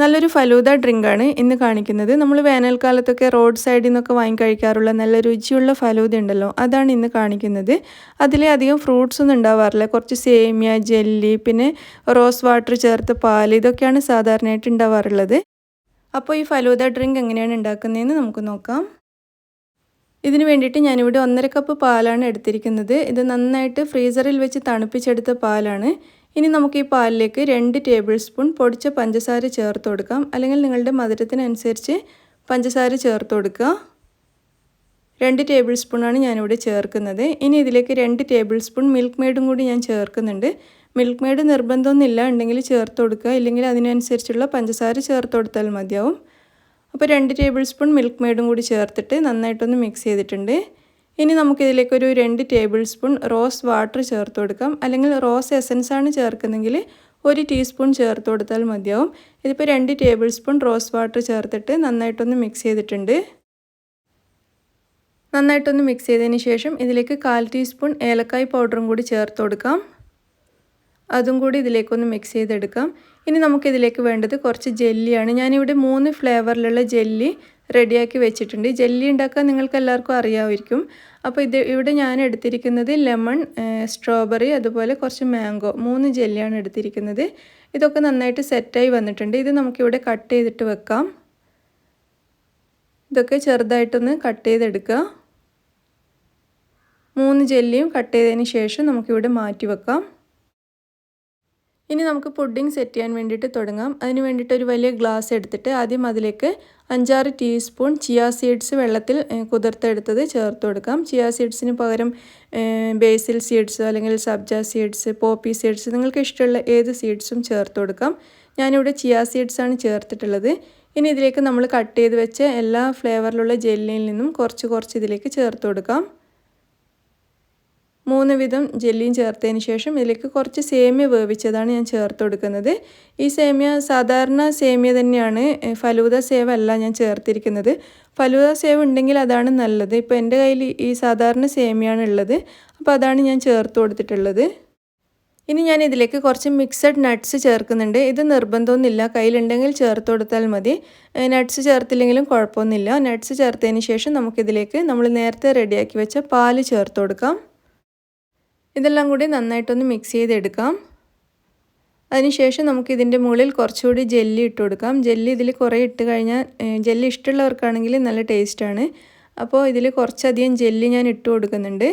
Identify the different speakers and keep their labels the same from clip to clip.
Speaker 1: നല്ലൊരു ഫലൂദ ഡ്രിങ്കാണ് ഇന്ന് കാണിക്കുന്നത്. നമ്മൾ വേനൽക്കാലത്തൊക്കെ റോഡ് സൈഡിൽ നിന്നൊക്കെ വാങ്ങി കഴിക്കാറുള്ള നല്ല രുചിയുള്ള ഫലൂദ ഉണ്ടല്ലോ, അതാണ് ഇന്ന് കാണിക്കുന്നത്. അതിൽ അധികം ഫ്രൂട്ട്സ് ഒന്നും ഉണ്ടാവാറില്ല. കുറച്ച് സേമിയ, ജെല്ലി, പിന്നെ റോസ് വാട്ടർ ചേർത്ത പാൽ, ഇതൊക്കെയാണ് സാധാരണയായിട്ട് ഉണ്ടാവാറുള്ളത്. അപ്പോൾ ഈ ഫലൂദ ഡ്രിങ്ക് എങ്ങനെയാണ് ഉണ്ടാക്കുന്നതെന്ന് നമുക്ക് നോക്കാം. ഇതിന് വേണ്ടിയിട്ട് ഞാനിവിടെ 1.5 കപ്പ് പാലാണ് എടുത്തിരിക്കുന്നത്. ഇത് നന്നായിട്ട് ഫ്രീസറിൽ വെച്ച് തണുപ്പിച്ചെടുത്ത പാലാണ്. ഇനി നമുക്ക് ഈ പാലിലേക്ക് 2 ടേബിൾ സ്പൂൺ പൊടിച്ച പഞ്ചസാര ചേർത്ത് കൊടുക്കാം. അല്ലെങ്കിൽ നിങ്ങളുടെ മധുരത്തിനനുസരിച്ച് പഞ്ചസാര ചേർത്ത് കൊടുക്കുക. 2 ടേബിൾ സ്പൂണാണ് ഞാനിവിടെ ചേർക്കുന്നത്. ഇനി ഇതിലേക്ക് 2 ടേബിൾ സ്പൂൺ മിൽക്ക് മെയ്ഡും കൂടി ഞാൻ ചേർക്കുന്നുണ്ട്. മിൽക്ക് മെയ്ഡ് നിർബന്ധമൊന്നുമില്ല, ഉണ്ടെങ്കിൽ ചേർത്ത് കൊടുക്കുക, ഇല്ലെങ്കിൽ അതിനനുസരിച്ചുള്ള പഞ്ചസാര ചേർത്ത് കൊടുത്താൽ മതിയാവും. അപ്പോൾ 2 ടേബിൾ സ്പൂൺ മിൽക്ക് മെയ്ഡും കൂടി ചേർത്തിട്ട് നന്നായിട്ടൊന്ന് മിക്സ് ചെയ്തിട്ടുണ്ട്. ഇനി നമുക്കിതിലേക്കൊരു 2 ടേബിൾ സ്പൂൺ റോസ് വാട്ടർ ചേർത്ത് കൊടുക്കാം. അല്ലെങ്കിൽ റോസ് എസൻസ് ആണ് ചേർക്കുന്നതെങ്കിൽ 1 ടീസ്പൂൺ ചേർത്ത് കൊടുത്താൽ മതിയാവും. ഇതിപ്പോൾ 2 ടേബിൾ സ്പൂൺ റോസ് വാട്ടർ ചേർത്തിട്ട് നന്നായിട്ടൊന്ന് മിക്സ് ചെയ്തിട്ടുണ്ട്. നന്നായിട്ടൊന്ന് മിക്സ് ചെയ്തതിന് ശേഷം ഇതിലേക്ക് 1/4 ടീസ്പൂൺ ഏലക്കായ് പൗഡറും കൂടി ചേർത്ത് കൊടുക്കാം. അതും കൂടി ഇതിലേക്കൊന്ന് മിക്സ് ചെയ്തെടുക്കാം. ഇനി നമുക്കിതിലേക്ക് വേണ്ടത് കുറച്ച് ജെല്ലിയാണ്. ഞാനിവിടെ 3 ഫ്ലേവറിലുള്ള ജെല്ലി റെഡിയാക്കി വെച്ചിട്ടുണ്ട്. ജെല്ലി ഉണ്ടാക്കാൻ നിങ്ങൾക്ക് എല്ലാവർക്കും അറിയാമായിരിക്കും. അപ്പോൾ ഇവിടെ ഞാൻ എടുത്തിരിക്കുന്നത് ലെമൺ, സ്ട്രോബെറി, അതുപോലെ കുറച്ച് മാംഗോ, 3 ജെല്ലിയാണ് എടുത്തിരിക്കുന്നത്. ഇതൊക്കെ നന്നായിട്ട് സെറ്റായി വന്നിട്ടുണ്ട്. ഇത് നമുക്കിവിടെ കട്ട് ചെയ്തിട്ട് വെക്കാം. ഇതൊക്കെ ചെറുതായിട്ടൊന്ന് കട്ട് ചെയ്തെടുക്കുക. 3 ജെല്ലിയും കട്ട് ചെയ്തതിന് ശേഷം നമുക്കിവിടെ മാറ്റി വെക്കാം. ഇനി നമുക്ക് പുഡിംഗ് സെറ്റ് ചെയ്യാൻ വേണ്ടിയിട്ട് തുടങ്ങാം. അതിന് വേണ്ടിയിട്ട് ഒരു വലിയ ഗ്ലാസ് എടുത്തിട്ട് ആദ്യം അതിലേക്ക് 5-6 ടീസ്പൂൺ ചിയ സീഡ്സ് വെള്ളത്തിൽ കുതിർത്തെടുത്തത് ചേർത്ത് കൊടുക്കാം. ചിയ സീഡ്സിന് പകരം ബേസിൽ സീഡ്സ്, അല്ലെങ്കിൽ സബ്ജ സീഡ്സ്, പോപ്പി സീഡ്സ്, നിങ്ങൾക്ക് ഇഷ്ടമുള്ള ഏത് സീഡ്സും ചേർത്ത് കൊടുക്കാം. ഞാനിവിടെ ചിയ സീഡ്സാണ് ചേർത്തിട്ടുള്ളത്. ഇനി ഇതിലേക്ക് നമ്മൾ കട്ട് ചെയ്ത് വെച്ച എല്ലാ ഫ്ലേവറിലുള്ള ജെല്ലിയിൽ നിന്നും കുറച്ച് ഇതിലേക്ക് ചേർത്ത് കൊടുക്കാം. 3 വിധം ജെല്ലിയും ചേർത്തതിന് ശേഷം ഇതിലേക്ക് കുറച്ച് സേമിയ വേവിച്ചതാണ് ഞാൻ ചേർത്ത് കൊടുക്കുന്നത്. ഈ സേമിയ സാധാരണ സേമിയ തന്നെയാണ്, ഫലൂദ സേവ് അല്ല ഞാൻ ചേർത്തിരിക്കുന്നത്. ഫലൂദ സേവ് ഉണ്ടെങ്കിൽ അതാണ് നല്ലത്. ഇപ്പോൾ എൻ്റെ കയ്യിൽ ഈ സാധാരണ സേമിയാണ് ഉള്ളത്, അപ്പോൾ അതാണ് ഞാൻ ചേർത്ത് കൊടുത്തിട്ടുള്ളത്. ഇനി ഞാൻ ഇതിലേക്ക് കുറച്ച് മിക്സഡ് നട്ട്സ് ചേർക്കുന്നുണ്ട്. ഇത് നിർബന്ധമൊന്നുമില്ല, കയ്യിലുണ്ടെങ്കിൽ ചേർത്ത് കൊടുത്താൽ മതി. നട്ട്സ് ചേർത്തില്ലെങ്കിലും കുഴപ്പമൊന്നുമില്ല. നട്ട്സ് ചേർത്തതിന് ശേഷം നമുക്കിതിലേക്ക് നമ്മൾ നേരത്തെ റെഡിയാക്കി വെച്ച പാല് ചേർത്ത് കൊടുക്കാം. ഇതെല്ലാം കൂടി നന്നായിട്ടൊന്ന് മിക്സ് ചെയ്തെടുക്കാം. അതിനുശേഷം നമുക്കിതിൻ്റെ മുകളിൽ കുറച്ചുകൂടി ജെല്ലി ഇട്ട് കൊടുക്കാം. ജെല്ലി ഇതിൽ കുറേ ഇട്ട് കഴിഞ്ഞാൽ, ജെല്ലി ഇഷ്ടമുള്ളവർക്കാണെങ്കിൽ നല്ല ടേസ്റ്റാണ്. അപ്പോൾ ഇതിൽ കുറച്ചധികം ജെല്ലി ഞാൻ ഇട്ട് കൊടുക്കുന്നുണ്ട്.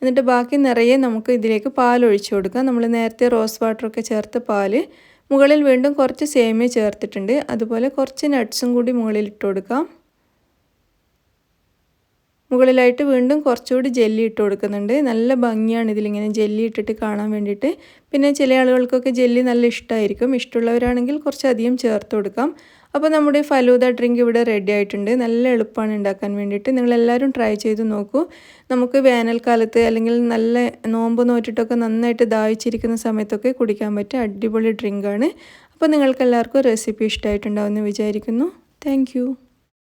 Speaker 1: എന്നിട്ട് ബാക്കി നിറയെ നമുക്ക് ഇതിലേക്ക് പാൽ ഒഴിച്ചു കൊടുക്കാം. നമ്മൾ നേരത്തെ റോസ് വാട്ടറൊക്കെ ചേർത്ത പാല്. മുകളിൽ വീണ്ടും കുറച്ച് സേമിയ ചേർത്തിട്ടുണ്ട്. അതുപോലെ കുറച്ച് നട്ട്സും കൂടി മുകളിൽ ഇട്ട് കൊടുക്കാം. മുകളിലായിട്ട് വീണ്ടും കുറച്ചുകൂടി ജെല്ലി ഇട്ട് കൊടുക്കുന്നുണ്ട്. നല്ല ഭംഗിയാണ് ഇതിലിങ്ങനെ ജെല്ലി ഇട്ടിട്ട് കാണാൻ വേണ്ടിയിട്ട്. പിന്നെ ചില ആളുകൾക്കൊക്കെ ജെല്ലി നല്ല ഇഷ്ടമായിരിക്കും. ഇഷ്ടമുള്ളവരാണെങ്കിൽ കുറച്ചധികം ചേർത്ത് കൊടുക്കാം. അപ്പോൾ നമ്മുടെ ഫലൂദ ഡ്രിങ്ക് ഇവിടെ റെഡി ആയിട്ടുണ്ട്. നല്ല എളുപ്പമാണ് ഉണ്ടാക്കാൻ വേണ്ടിയിട്ട്. നിങ്ങളെല്ലാവരും ട്രൈ ചെയ്ത് നോക്കൂ. നമുക്ക് വേനൽക്കാലത്ത് അല്ലെങ്കിൽ നല്ല നോമ്പ് നോറ്റിട്ടൊക്കെ നന്നായിട്ട് ദാഹിച്ചിരിക്കുന്ന സമയത്തൊക്കെ കുടിക്കാൻ പറ്റിയ അടിപൊളി ഡ്രിങ്കാണ്. അപ്പോൾ നിങ്ങൾക്കെല്ലാവർക്കും റെസിപ്പി ഇഷ്ടമായിട്ടുണ്ടാവുമെന്ന് വിചാരിക്കുന്നു. താങ്ക്